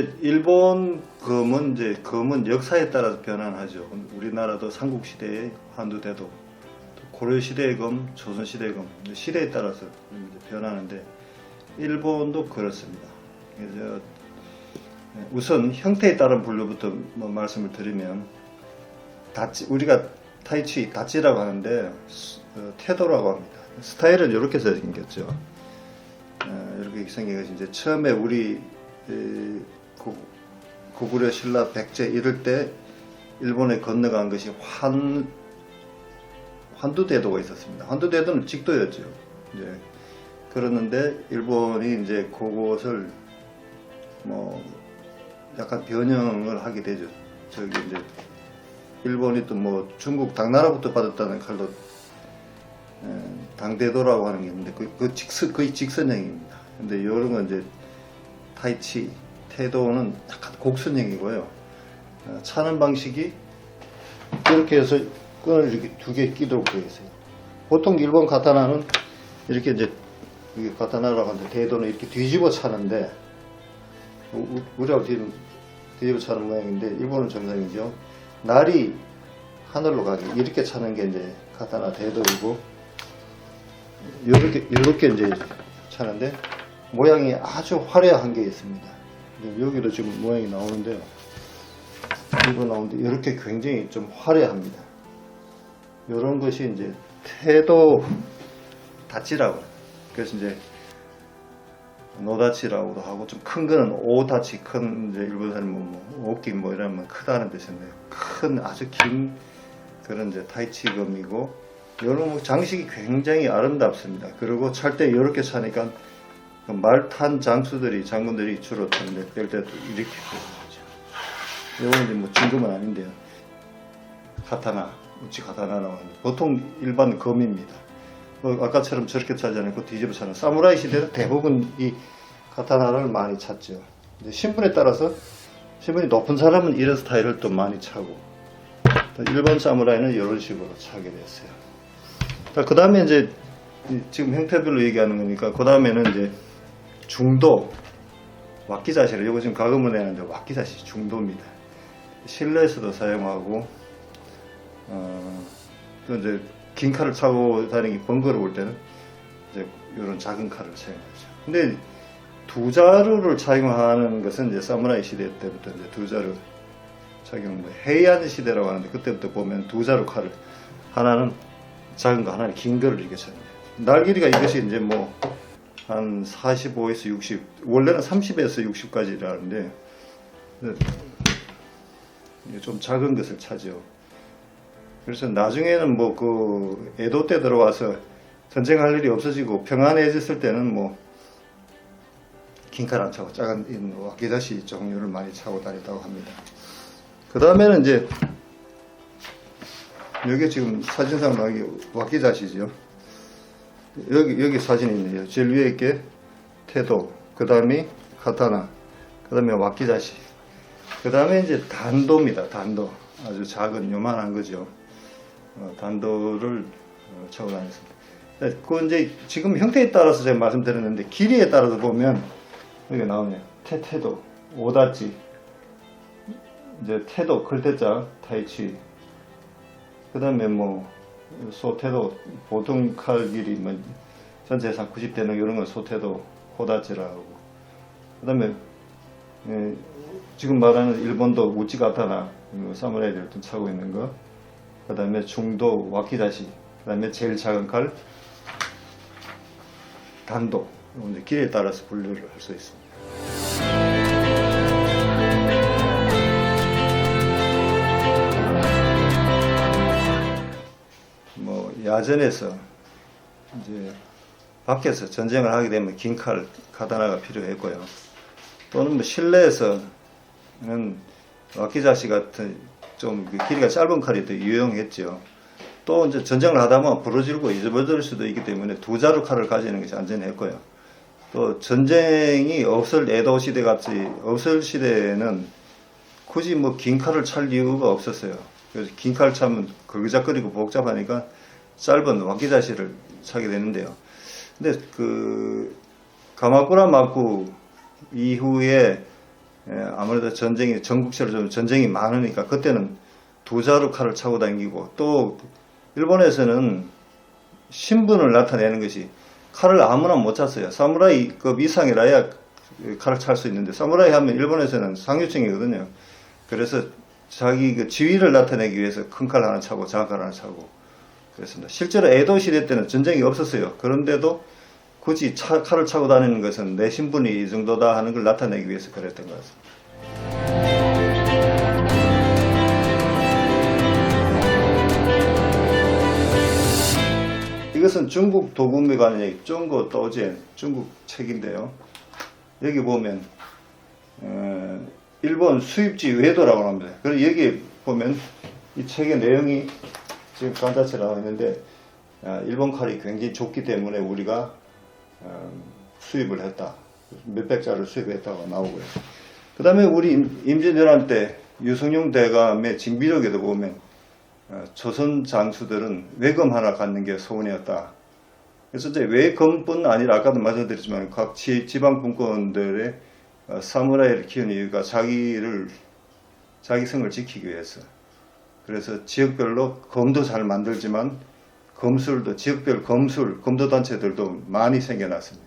이제 일본 검은 이제 검은 역사에 따라서 변환하죠. 우리나라도 삼국시대의 환두대도, 고려시대의 검, 조선시대의 검, 시대에 따라서 이제 변하는데 일본도 그렇습니다. 그래서 우선 형태에 따른 분류부터 뭐 말씀을 드리면 다치, 우리가 타이치 다치라고 하는데 태도라고 합니다. 스타일은 이렇게 생겼죠. 이렇게 생겨서 이제 처음에 우리 고구려 신라 백제 이럴 때 일본에 건너간 것이 환두대도가 있었습니다. 환두대도는 직도였죠. 이제 그러는데 일본이 이제 그것을 뭐 약간 변형을 하게 되죠. 저기 이제 일본이 또 뭐 중국 당나라부터 받았다는 칼도 당대도라고 하는 게 있는데 거의 직선형입니다. 근데 이런 건 이제 타이치 태도는 약간 곡선형이고요. 차는 방식이 이렇게 해서 끈을 이렇게 두 개 끼도록 되어 있어요. 보통 일본 가타나는 이렇게 이제 이게 가타나라고 하는데 대도는 이렇게 뒤집어 차는데 우리하고 뒤집어 차는 모양인데 일본은 정상이죠. 날이 하늘로 가게 이렇게 차는 게 이제 가타나 대도이고 이렇게 이제 차는데 모양이 아주 화려한 게 있습니다. 여기도 지금 모양이 나오는데요. 이거 나오는데 이렇게 굉장히 좀 화려합니다. 이런 것이 이제 태도 다치라고. 그래서 이제 노다치라고도 하고 좀 큰 거는 오다치 큰 이제 일본 사람 뭐 오키 뭐 이러면 크다는 뜻인데요. 큰 아주 긴 그런 이제 타이치검이고 이런 장식이 굉장히 아름답습니다. 그리고 찰 때 이렇게 차니까 말 탄 장군들이 주로 타는데 뺄 때도 이렇게 되는 거죠. 이거는 이제 뭐 진검은 아닌데요. 카타나, 우치 카타나라고 하는데 보통 일반 검입니다. 아까처럼 저렇게 차지 않고 뒤집어 차는 사무라이 시대는 대부분 이 카타나를 많이 찼죠. 이제 신분에 따라서 신분이 높은 사람은 이런 스타일을 또 많이 차고 일반 사무라이는 이런 식으로 차게 됐어요. 그 다음에 이제 지금 형태별로 얘기하는 거니까 그 다음에는 이제 중도 왁기자시를 이거 지금 가금을 내는데 왁기자시 중도입니다. 실내에서도 사용하고 또 이제 긴 칼을 차고 다니기 번거로울 때는 이제 이런 작은 칼을 사용하죠. 근데 두 자루를 착용하는 것은 이제 사무라이 시대 때부터 이제 두 자루 착용, 헤이안 시대라고 하는데 그때부터 보면 두 자루 칼을 하나는 작은 거 하나는 긴 거를 이렇게 찹니다. 날 길이가 이것이 이제 뭐 한 45에서 60, 원래는 30에서 60까지라는데 좀 작은 것을 차죠. 그래서 나중에는 뭐 그 에도 때 들어와서 전쟁할 일이 없어지고 평안해졌을 때는 뭐 긴 칼 안 차고 작은 왁기자시 종류를 많이 차고 다녔다고 합니다. 그 다음에는 이제 여기 지금 사진상 나오기 왁기자시죠. 여기 사진이 있네요. 제일 위에 있게 태도, 그 다음에 카타나, 그 다음에 왁기자시, 그 다음에 이제 단도입니다. 단도 아주 작은 요만한 거죠. 단도를 차고 다녔습니다. 그 이제 지금 형태에 따라서 제가 말씀드렸는데 길이에 따라서 보면 여기 나오네요. 태도, 오다치, 이제 태도, 글태자, 타이치, 그 다음에 뭐 소태도, 보통 칼 길이 뭐 전체에서 한 90대는 이런 건 소태도, 호다치라고. 그 다음에 지금 말하는 일본도 우치가타나 사무라이들 좀 차고 있는 거. 그 다음에 중도 왁기자시, 그 다음에 제일 작은 칼 단도. 길에 따라서 분류를 할 수 있습니다. 뭐 야전에서 이제 밖에서 전쟁을 하게 되면 긴 칼, 카타나가 필요했고요. 또는 뭐 실내에서는 왁기자시 같은 좀 길이가 짧은 칼이 더 유용했죠. 또 이제 전쟁을 하다 보면 부러지고 잊어버릴 수도 있기 때문에 두 자루 칼을 가지는 것이 안전했고요. 또 전쟁이 없을 에도 시대 같이 없을 시대에는 굳이 뭐 긴 칼을 찰 이유가 없었어요. 그래서 긴 칼 차면 걸그작거리고 복잡하니까 짧은 왁기자시를 차게 되는데요. 근데 그 가마쿠라 마쿠 이후에 아무래도 전국적으로 좀 전쟁이 많으니까 그때는 두 자루 칼을 차고 다니고, 또 일본에서는 신분을 나타내는 것이 칼을 아무나 못 찼어요. 사무라이급 이상이라야 칼을 찰 수 있는데, 사무라이 하면 일본에서는 상류층이거든요. 그래서 자기 그 지위를 나타내기 위해서 큰 칼 하나 차고 작은 칼 하나 차고 그랬습니다. 실제로 에도 시대 때는 전쟁이 없었어요. 그런데도 굳이 칼을 차고 다니는 것은 내 신분이 이 정도다 하는 걸 나타내기 위해서 그랬던 것 같습니다. 이것은 중국 도국미관의 중국 도젠, 중국 책인데요. 여기 보면 일본 수입지 외도라고 합니다. 그리고 여기 보면 이 책의 내용이 지금 간단치 나와 있는데, 일본 칼이 굉장히 좋기 때문에 우리가 수입을 했다. 몇백 자를 수입했다고 나오고요. 그 다음에 우리 임진왜란 때 유성룡 대감의 징비록에도 보면 조선 장수들은 외금 하나 갖는 게 소원이었다. 그래서 이제 외금뿐 아니라 아까도 말씀드렸지만 각 지방 분권들의 사무라이를 키운 이유가 자기 성을 지키기 위해서. 그래서 지역별로 검도 잘 만들지만 검술도 지역별 검도 단체들도 많이 생겨났습니다.